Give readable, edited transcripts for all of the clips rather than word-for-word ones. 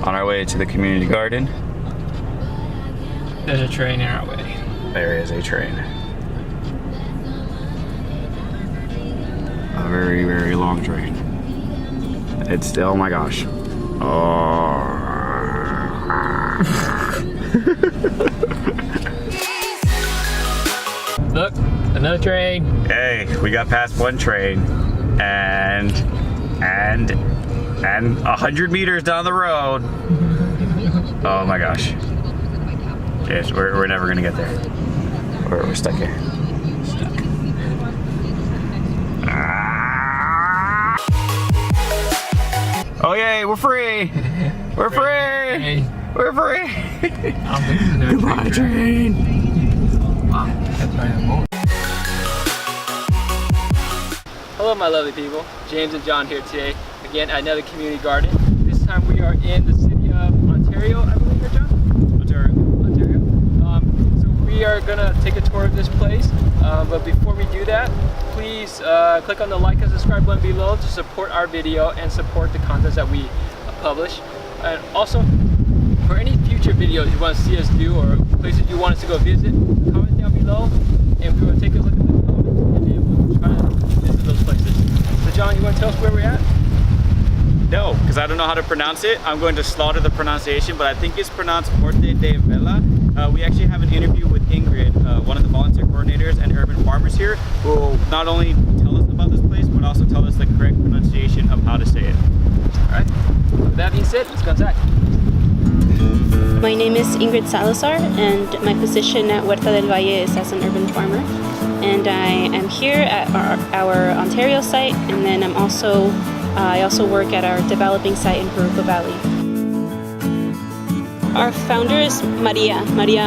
On our way to the community garden. There's a train in our way. There is a train. A very, very long train. It's, oh my gosh. Oh. Look, another train. Hey, we got past one train and 100 meters down the road. Oh my gosh. Yes, we're never gonna get there. We're stuck here. Stuck. Oh yay, we're free! We're free! We're free! Goodbye, train! Wow, that's right more. Hello my lovely people, James and John here today, again at another community garden. This time we are in the city of Ontario, I believe, here, John? Ontario. So we are gonna take a tour of this place, but before we do that, please click on the like and subscribe button below to support our video and support the content that we publish. And also, for any future videos you want to see us do or places you want us to go visit, comment down below and we will take a look at the comments and then we'll try to visit those places. So John, you want to tell us where we're at? No, because I don't know how to pronounce it. I'm going to slaughter the pronunciation, but I think it's pronounced Huerta de Valle. We actually have an interview with Ingrid, one of the volunteer coordinators and urban farmers here, who will not only tell us about this place, but also tell us the correct pronunciation of how to say it. All right, with that being said, let's go inside. My name is Ingrid Salazar, and my position at Huerta del Valle is as an urban farmer. And I am here at our Ontario site, and then I also work at our developing site in Valley. Our founder is Maria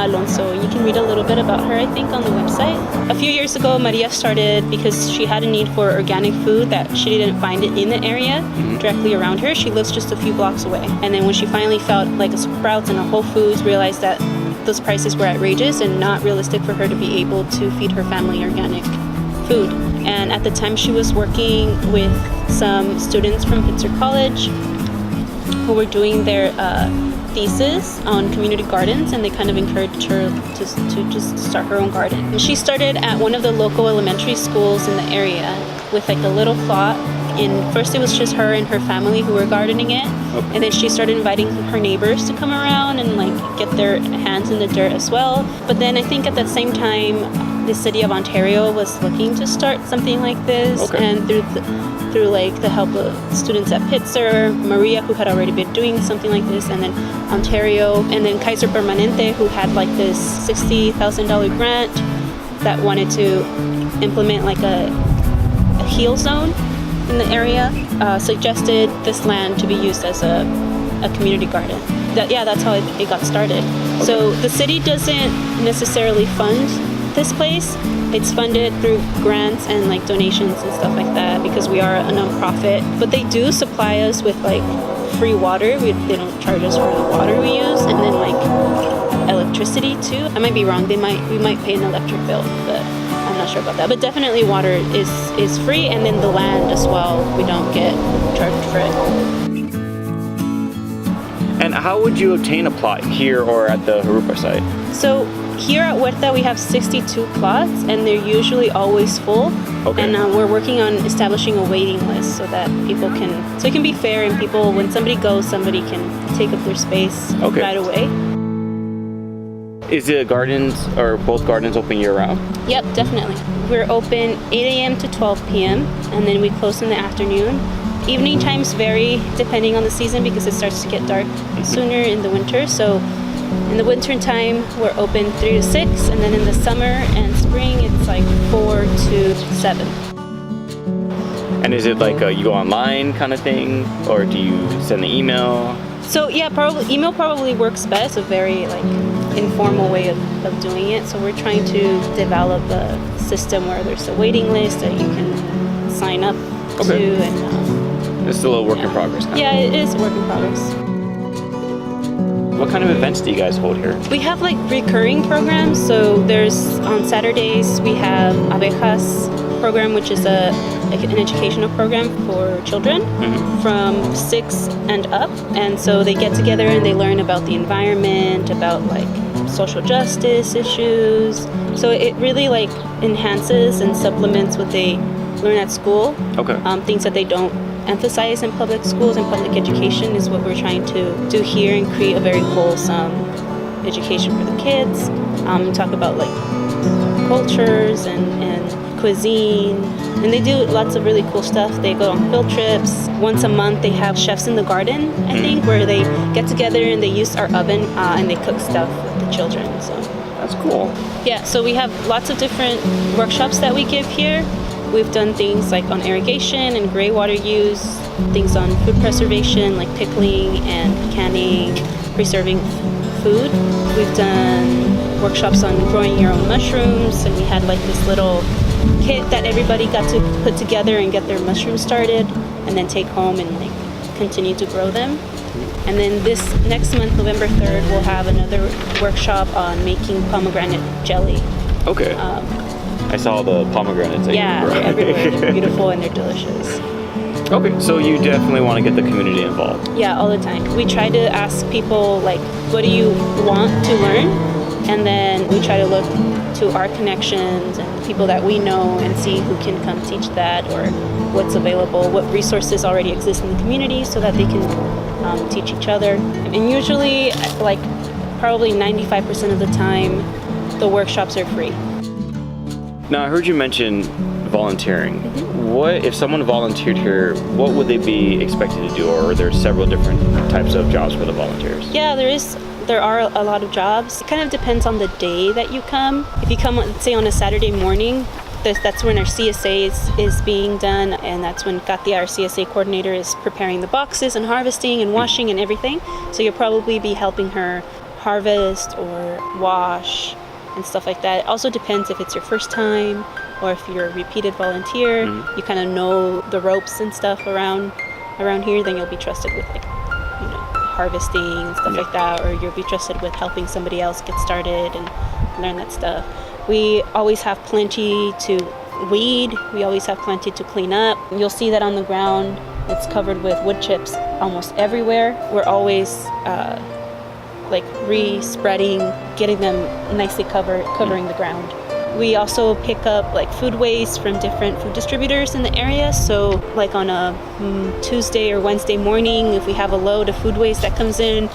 Alonso. You can read a little bit about her, I think, on the website. A few years ago, Maria started because she had a need for organic food that she didn't find it in the area directly around her. She lives just a few blocks away. And then when she finally felt like a Sprouts and a Whole Foods, realized that those prices were outrageous and not realistic for her to be able to feed her family organic food. And at the time, she was working with some students from Pittsburgh College who were doing their thesis on community gardens, and they kind of encouraged her to just start her own garden. And she started at one of the local elementary schools in the area with like a little plot. And first it was just her and her family who were gardening it. Okay. And then she started inviting her neighbors to come around and like get their hands in the dirt as well. But then I think at the same time, the city of Ontario was looking to start something like this. Okay. And through like the help of students at Pittsburgh, Maria, who had already been doing something like this, and then Ontario, and then Kaiser Permanente, who had like this $60,000 grant that wanted to implement like a heel zone in the area, suggested this land to be used as a community garden. That's how it got started. Okay. So the city doesn't necessarily fund this place. It's funded through grants and like donations and stuff like that because we are a nonprofit. But they do supply us with like free water. They don't charge us for the water we use, and then like electricity too. I might be wrong. We might pay an electric bill, but I'm not sure about that. But definitely water is free, and then the land as well. We don't get charged for it. And how would you obtain a plot here or at the Garden-Huerta site? So here at Huerta we have 62 plots, and they're usually always full. Okay. And we're working on establishing a waiting list so that people so it can be fair, and people, when somebody goes, somebody can take up their space right away. Is the gardens, or both gardens, open year round? Yep, definitely. We're open 8 a.m. to 12 p.m. and then we close in the afternoon. Evening times vary depending on the season because it starts to get dark sooner in the winter. So in the winter time, we're open 3 to 6, and then in the summer and spring, it's like 4 to 7. And is it like you go online kind of thing, or do you send an email? So yeah, email probably works best. A very like informal way of doing it. So we're trying to develop a system where there's a waiting list that you can sign up to, and it's still a work in progress. Yeah, it is a work in progress. What kind of events do you guys hold here? We have like recurring programs. So there's on Saturdays we have Abejas program, which is a an educational program for children from 6 and up. And so they get together and they learn about the environment, about like social justice issues. So it really like enhances and supplements what they learn at school. Okay. Things that they don't emphasize in public schools and public education is what we're trying to do here and create a very wholesome education for the kids. Talk about like cultures and cuisine, and they do lots of really cool stuff. They go on field trips. Once a month they have chefs in the garden, I think, where they get together and they use our oven and they cook stuff with the children. So That's cool. yeah, so we have lots of different workshops that we give here. We've done things like on irrigation and gray water use, things on food preservation like pickling and canning, preserving food. We've done workshops on growing your own mushrooms, and we had like this little kit that everybody got to put together and get their mushrooms started and then take home and like continue to grow them. And then this next month, November 3rd, we'll have another workshop on making pomegranate jelly. Okay. I saw the pomegranates. That Yeah, you they're brought. everywhere. They're beautiful and they're delicious. Okay, so you definitely want to get the community involved. Yeah, all the time. We try to ask people, like, what do you want to learn? And then we try to look to our connections and people that we know and see who can come teach that or what's available, what resources already exist in the community so that they can teach each other. And usually, like, probably 95% of the time, the workshops are free. Now, I heard you mention volunteering. What if someone volunteered here? What would they be expected to do, or are there several different types of jobs for the volunteers? Yeah, there are a lot of jobs. It kind of depends on the day that you come. If you come, let's say, on a Saturday morning, that's when our CSA is being done, and that's when Katia, our CSA coordinator, is preparing the boxes and harvesting and washing and everything. So you'll probably be helping her harvest or wash and stuff like that. It also depends if it's your first time or if you're a repeated volunteer. You kind of know the ropes and stuff around here, then you'll be trusted with like, you know, harvesting and stuff like that, or you'll be trusted with helping somebody else get started and learn that stuff. We always have plenty to weed. We always have plenty to clean up. You'll see that on the ground. It's covered with wood chips almost everywhere. We're always like re-spreading, getting them nicely covering the ground. We also pick up like food waste from different food distributors in the area. So like on a Tuesday or Wednesday morning, if we have a load of food waste that comes in,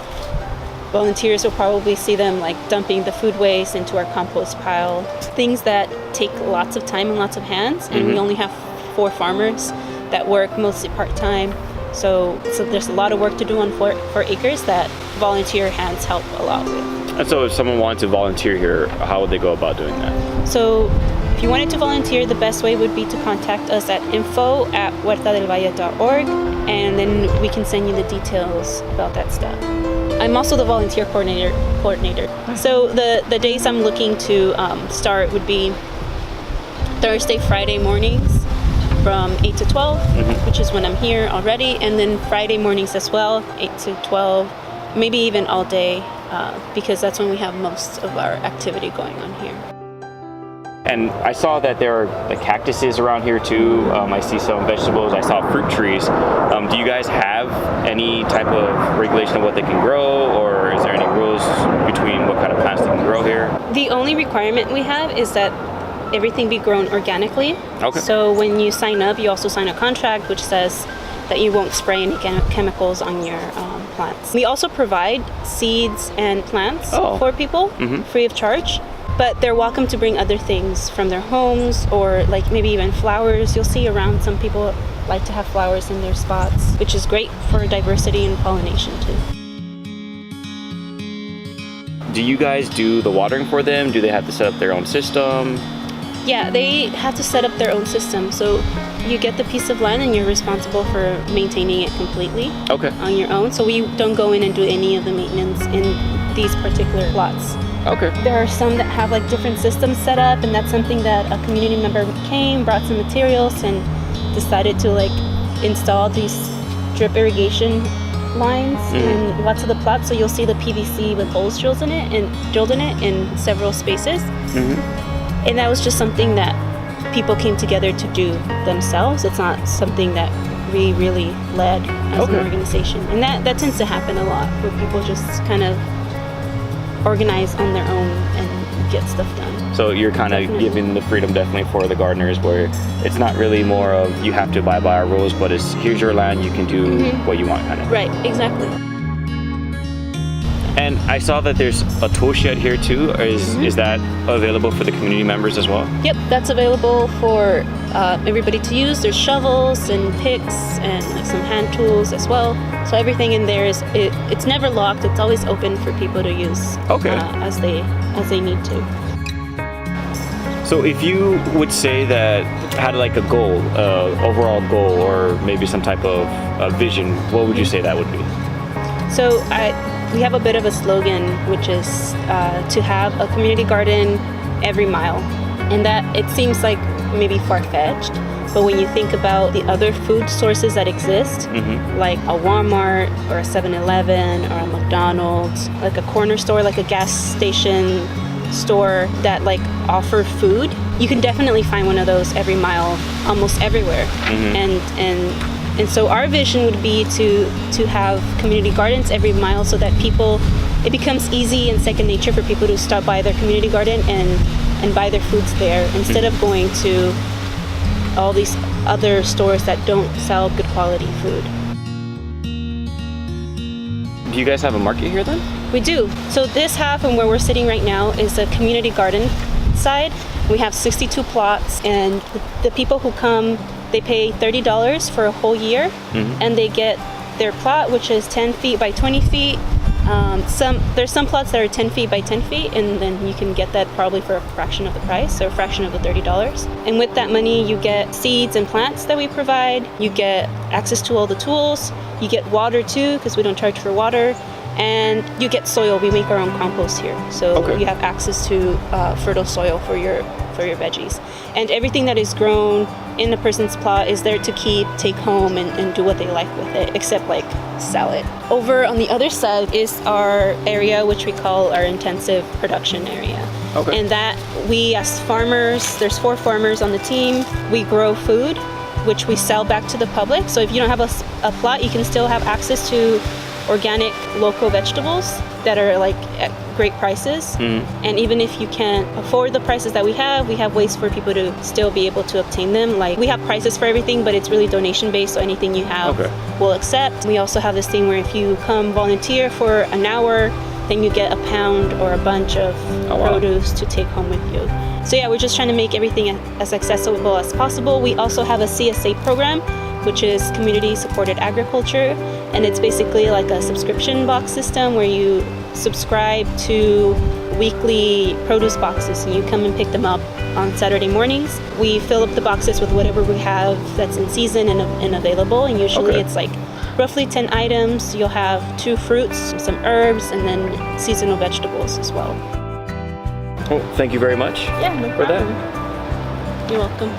volunteers will probably see them like dumping the food waste into our compost pile. Things that take lots of time and lots of hands, and we only have 4 farmers that work mostly part-time. So there's a lot of work to do on 4 acres that volunteer hands help a lot with. And so if someone wanted to volunteer here, how would they go about doing that? So if you wanted to volunteer, the best way would be to contact us at info@huertadelvalle.org, and then we can send you the details about that stuff. I'm also the volunteer coordinator. So the days I'm looking to start would be Thursday, Friday mornings from 8 to 12, which is when I'm here already, and then Friday mornings as well, 8 to 12, maybe even all day, because that's when we have most of our activity going on here. And I saw that there are like cactuses around here too. I see some vegetables. I saw fruit trees. Do you guys have any type of regulation of what they can grow, or is there any rules between what kind of plants they can grow here? The only requirement we have is that everything be grown organically. Okay. So when you sign up, you also sign a contract which says that you won't spray any chemicals on your plants. We also provide seeds and plants for people free of charge. But they're welcome to bring other things from their homes, or like maybe even flowers. You'll see around, some people like to have flowers in their spots, which is great for diversity and pollination too. Do you guys do the watering for them? Do they have to set up their own system? Yeah, they have to set up their own system. So you get the piece of land and you're responsible for maintaining it completely on your own. So we don't go in and do any of the maintenance in these particular plots. Okay. There are some that have like different systems set up, and that's something that a community member came, brought some materials, and decided to like install these drip irrigation lines in lots of the plots. So you'll see the PVC with holes drilled in it in several spaces. And that was just something that people came together to do themselves. It's not something that we really led as an organization. And that tends to happen a lot, where people just kind of organize on their own and get stuff done. So you're kind of giving the freedom definitely for the gardeners, where it's not really more of you have to abide by our rules, but it's here's your land, you can do what you want kind of. Right, exactly. And I saw that there's a tool shed here too. Is that available for the community members as well? Yep, that's available for everybody to use. There's shovels and picks and some hand tools as well. So everything in there it's never locked. It's always open for people to use as they need to. So if you would say that had like a goal, overall goal, or maybe some type of vision, what would you say that would be? So we have a bit of a slogan, which is to have a community garden every mile. And that it seems like maybe far-fetched, but when you think about the other food sources that exist, like a Walmart or a 7-Eleven or a McDonald's, like a corner store, like a gas station store that like offer food, you can definitely find one of those every mile, almost everywhere. And so our vision would be to have community gardens every mile, so that it becomes easy and second nature for people to stop by their community garden and buy their foods there, instead of going to all these other stores that don't sell good quality food. Do you guys have a market here then? We do. So this half, and where we're sitting right now, is a community garden side. We have 62 plots, and the people who come, they pay $30 for a whole year, and they get their plot, which is 10 feet by 20 feet. There's some plots that are 10 feet by 10 feet, and then you can get that probably for a fraction of the price, or a fraction of the $30. And with that money, you get seeds and plants that we provide. You get access to all the tools. You get water too, because we don't charge for water. And you get soil. We make our own compost here, so you have access to fertile soil for your veggies. And everything that is grown in a person's plot is there to take home and do what they like with it, except like sell it. Over on the other side is our area, which we call our intensive production area. And that we, as farmers, there's 4 farmers on the team. We grow food, which we sell back to the public. So if you don't have a plot, you can still have access to organic local vegetables that are like at great prices. And even if you can't afford the prices that we have ways for people to still be able to obtain them. Like, we have prices for everything, but it's really donation based, so anything you have we'll accept. We also have this thing where if you come volunteer for an hour, then you get a pound or a bunch of produce to take home with you. So yeah, we're just trying to make everything as accessible as possible. We also have a CSA program, which is Community Supported Agriculture, and it's basically like a subscription box system where you subscribe to weekly produce boxes, and you come and pick them up on Saturday mornings. We fill up the boxes with whatever we have that's in season and available, and usually it's like roughly 10 items. You'll have 2 fruits, some herbs, and then seasonal vegetables as well. Well, thank you very much for that. You're welcome.